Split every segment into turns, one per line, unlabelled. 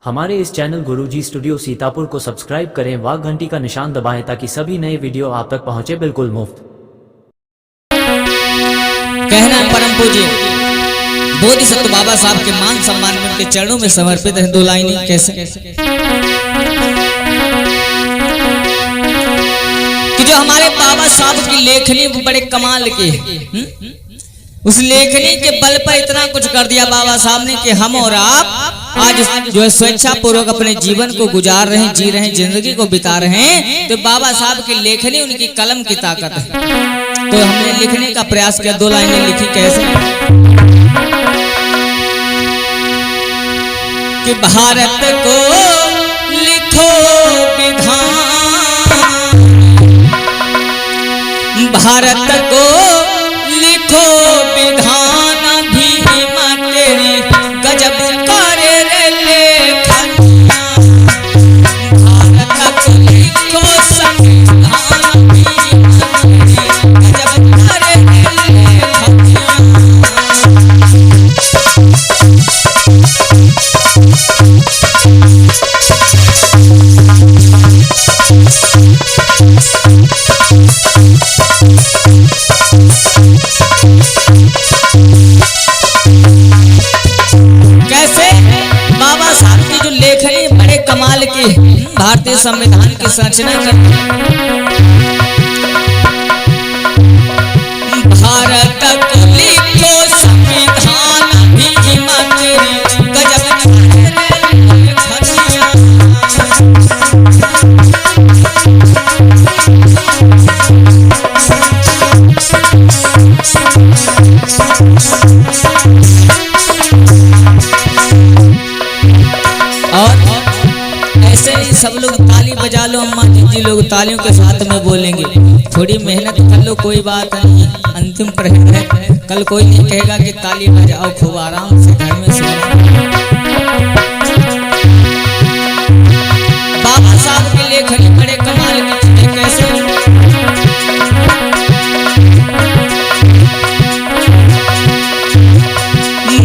हमारे इस चैनल गुरुजी स्टूडियो सीतापुर को सब्सक्राइब करें, वाह घंटी का निशान दबाएं ताकि सभी नए वीडियो आप तक पहुंचे बिल्कुल मुफ्त।
कहना परम पूज्य बोधिसत्व बाबा साहब के मान सम्मान में उनके चरणों में समर्पित है। दो लाइनें कैसे कि जो हमारे बाबा साहब की लेखनी बड़े कमाल की, उस लेखनी के बल पर इतना कुछ कर दिया बाबा साहब ने कि हम और आप आज जो है स्वेच्छा पूर्वक अपने जीवन को गुजार रहे हैं, जी रहे हैं, जिंदगी को बिता रहे हैं। तो बाबा साहब की लेखनी उनकी कलम की ताकत है। तो हमने लिखने का प्रयास किया, दो लाइनें लिखी कैसे कि भारत को लिखो विधान, भारत को लिखो विधान, भीमा तेरी गजब करे रे लेखन, भारत को लिखो संविधान, भीमा तेरी गजब करे रे लेखन। कमाल की भारतीय संविधान की संरचना कर भारत को लिखो संविधान, भीमा तेरी गजब सब लोग ताली बजा लो। अम्मा जी लोग तालियों के साथ में बोलेंगे, थोड़ी मेहनत कर लो, कोई बात नहीं, अंतिम प्रहर है, कल कोई नहीं कहेगा कि ताली बजाओ, खूब आराम से घर में सो। बाबा साहब की लेखनी बड़े कमाल की कैसे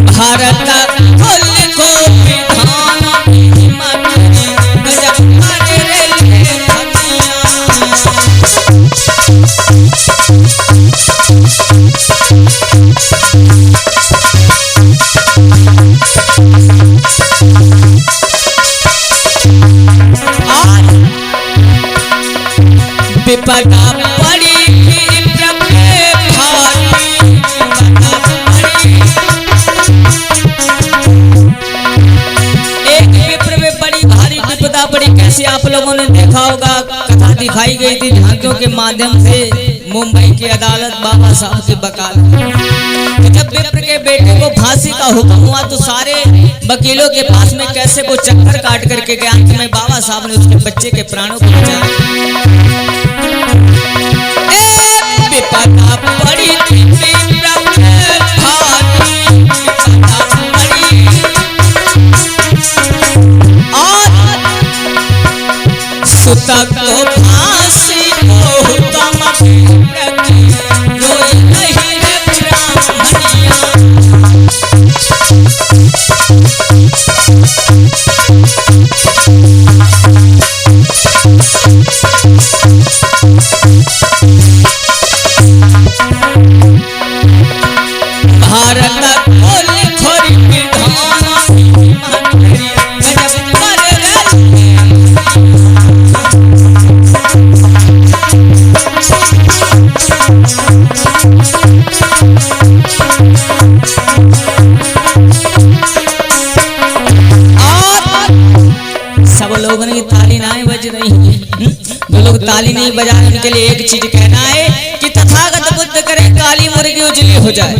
भारत को लिखो विधान, भीमा तेरी गजब करे रे लेखनिया। विपदा पड़ी बड़ी कैसे आप लोगों ने देखा होगा, कथा दिखाई गई थी झांकियों के माध्यम से मुंबई की अदालत बाबा साहब की वकालत। जब विप्र के बेटे को फांसी का हुक्म हुआ तो सारे वकीलों के पास में कैसे वो चक्कर काट करके गया, अंत में बाबा साहब ने उसके बच्चे के प्राणों को बचाया। विपदा पड़ी सुता को फांसी को हुक्म रोई नहीं रे ब्राह्मणिया। भारत को लिखो विधान, भीमा तेरी गजब करे रे। सब लोगों ने ताली नहीं बज रही है, जो लोग ताली नहीं बजा रहे उनके लिए एक चीज कहना है कि तथागत बुद्ध करे काली मुर्गी उजली हो जाए,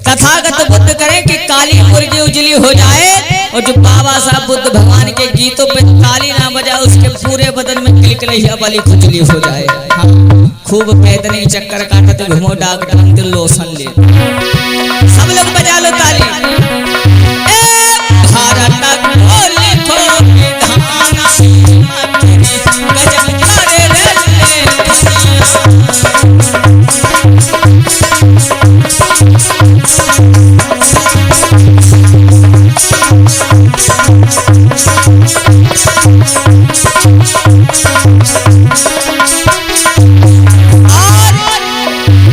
तथागत बुद्ध करे कि काली मुर्गी उजली हो जाए। और जो बाबा साहब बुद्ध भगवान के गीतों पे ताली ना बजाए उसके पूरे बदन में क्लिक रही बली खुजली हो जाए। खूब पैदल चक्कर काटते घूमो डॉक्टर लोशन ले, सब लोग बजा लो ताली। भारत को लिखो विधान, भीमा तेरी गजब करे रे लेखनिया।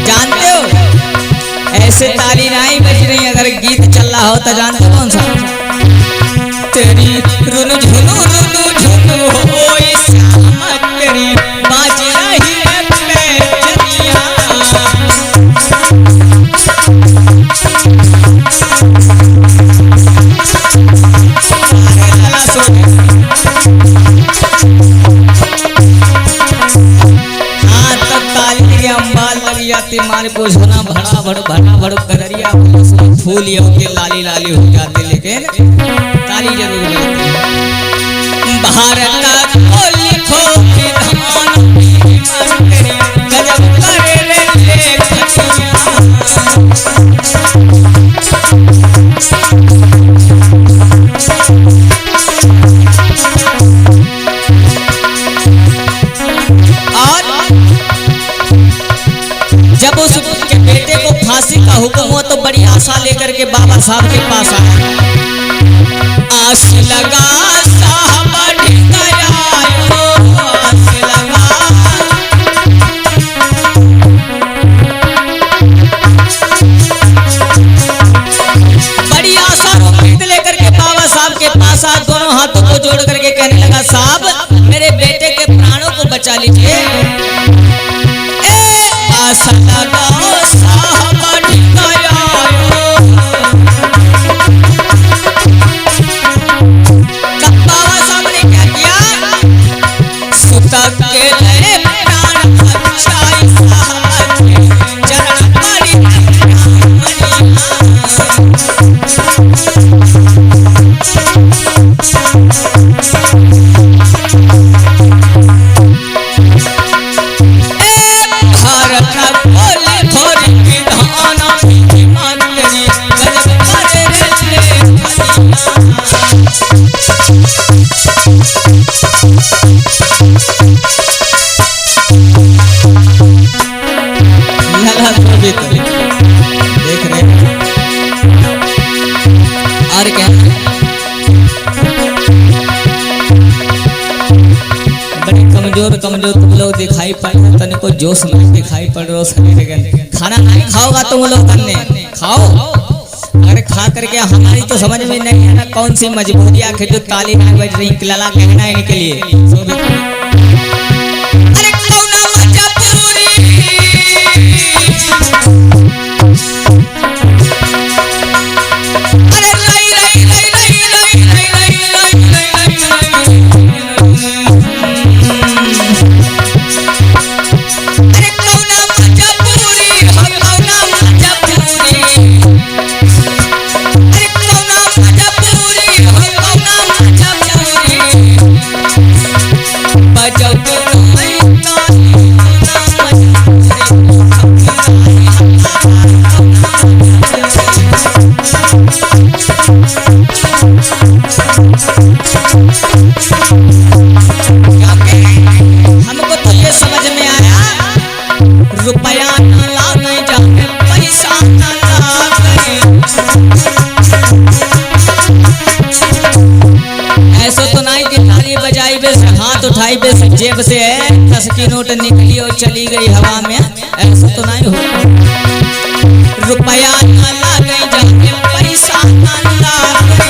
जानते हो ऐसे ताली नहीं बज रही, अगर गीत चल रहा हो तो जानते हो कौन सा? तेरी रुनु झुनु हो श्याम तेरी बाज रही है पैजनिया। हाँ तब ताली के अंबाल लग जाती मारे को झोना भड़ा भड़ कररिया फूल ये के लाली लाली हो जाते, लेकिन ताली जरूर बजती। भारत को लिखो विधान गजब करे रे लेखनिया। और जब उस के बेटे को फांसी का हुक्म हुआ तो बड़ी आशा लेकर के बाबा साहब के पास आया। आस लगा साहब गया आस लगा। बड़ी आशा उम्मीद लेकर के बाबा साहब के पास आया, दोनों हाथों को जोड़ करके कहने लगा साहब मेरे बेटे के प्राणों को बचा लीजिए। आशा लगा साहब गया। बाबा साहब ने क्या किया? सुता के ले प्राण बचाई साहब के चरण पड़ी देख रहे हैं। और क्या बड़े कमजोर तुम लोग दिखाई पड़ रहे, तने को जोश नहीं दिखाई पड़ रहा शरीर के। खाना नहीं खाओगा तुम लोग करने खाओ, अगर खा करके हमारी तो समझ में नहीं है ना कौन सी मजबूरी आखिर जो ताली नहीं बज रही लला कहना है इनके लिए। अरे कौना मजबूरी हमको तो ये समझ में आया रुपया न लागे जाके पैसा न लागे। ऐसा तो नहीं कि ताली बजाई बे हाथ उठाई बे जेब से 10 की नोट निकली और चली गई हवा में, ऐसा तो नहीं हो। रुपया न लागे जाके पैसा न लागे।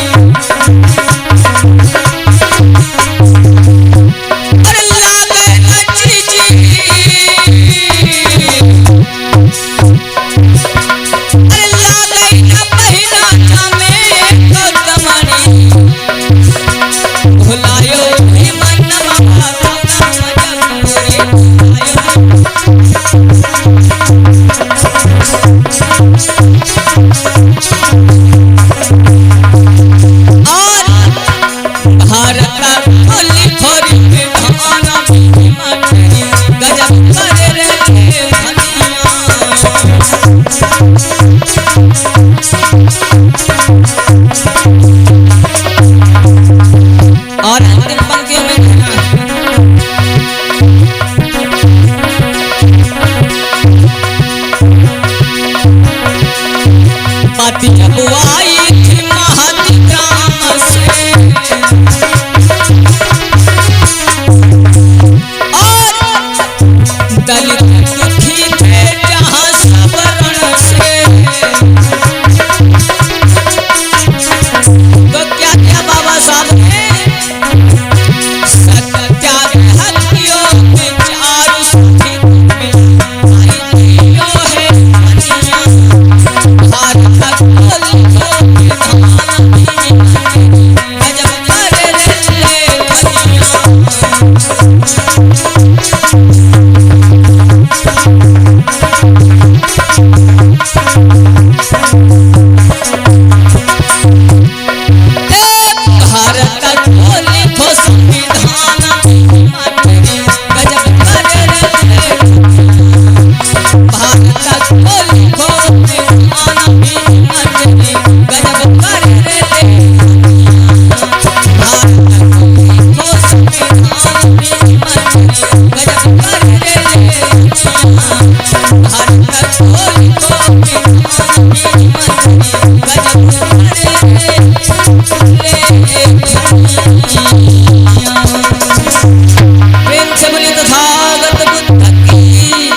प्रेम से बोली तथागत बुद्ध की,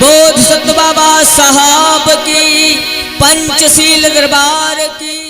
बोध सत्य बाबा साहब की, पंचशील दरबार की।